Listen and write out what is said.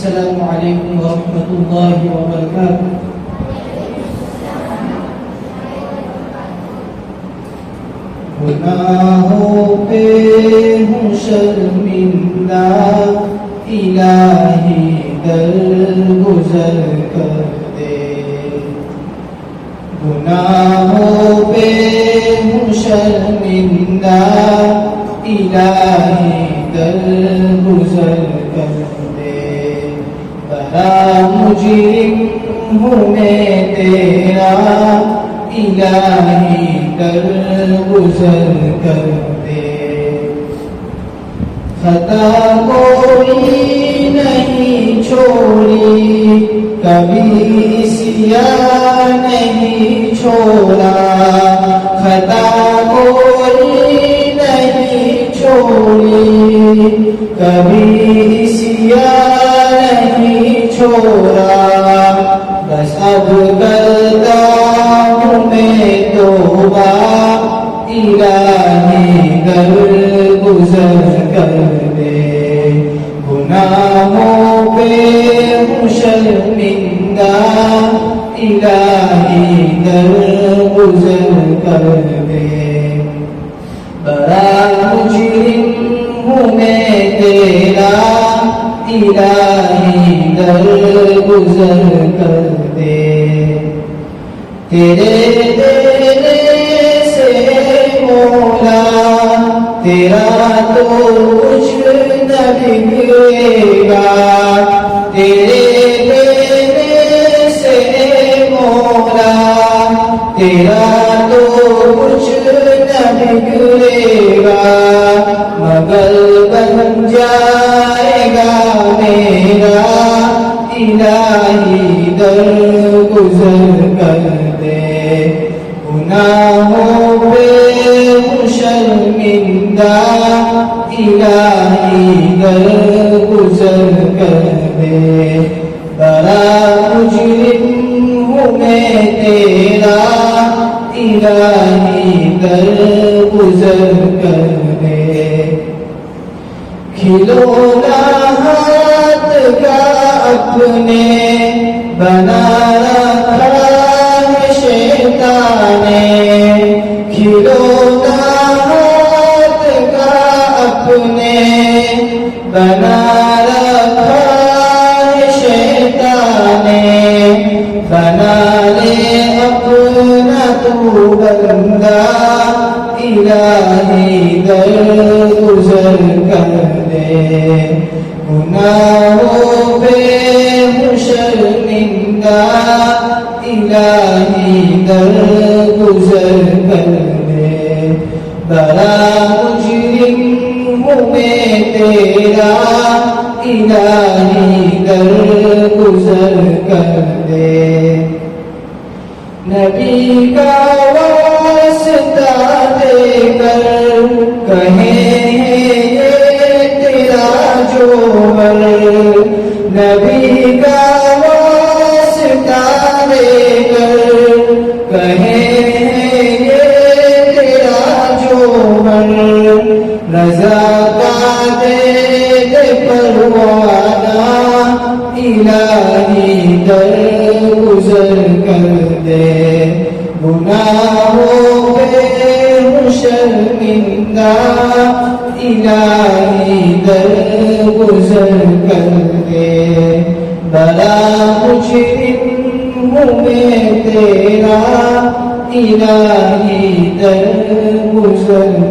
السلام علیکم ورحمۃ اللہ وبرکاتہ۔ گناہوں پہ ہوں شرمندہ، الہی درگزر کر دے۔ گناہوں پہ ہوں شرمندہ، الہی درگزر کر دے۔ بڑا مجرم ہوں میں تیرا، الہی درگزر کر دے۔ خطا کوئی نہیں چھوڑی، کبھی سیاہ نہیں چھوڑا۔ خطا کوئی نہیں چھوڑی، کبھی سیاہ نہیں چھوڑا۔ بس اب کرتا ہوں میں توبہ، الہی درگزر کر دے۔ گناہوں پہ ہوں شرمندہ، الہی درگزر کر دے۔ بڑا مجرم ہوں میں تیرا، الہی درگزر کر دے۔ تیرے دینے سے مولا، تیرا تو کچھ نہ بگڑے گا۔ تیرے دینے سے مولا، تیرا تو کچھ نہ بگڑے گا۔ مگر بن جائے گا میرا، الہی درگزر کر دے۔ گناہوں پہ ہوں شرمندہ، الہی درگزر کر دے۔ بڑا مجرم ہوں میں تیرا، الہی درگزر کر دے۔ کھلونا ہاتھ کا اپنے بنا رکھا ہے شیطان نے۔ کھلونا ہاتھ کا اپنے بنا رکھا ہے شیطان نے۔ بنا لے اپنا تو بندہ، الہی درگزر کر دے۔ گناہوں پہ ہوں شرمندہ، الہی درگزر کر دے۔ بڑا مجرم ہوں میں تیرا، الہی درگزر کر دے۔ نبی کا واسطہ دے کر کہیں یہ تیرا جوہر۔ نبی کا واسطہ دے کر کہیں یہ تیرا جوہر۔ رضا کا دے دے پروانہ، الہی درگزر کر دے۔ گناہوں پہ ہوں شرمندہ، الہی درگزر کر دے۔ بڑا مجرم ہوں میں تیرا، الہی درگزر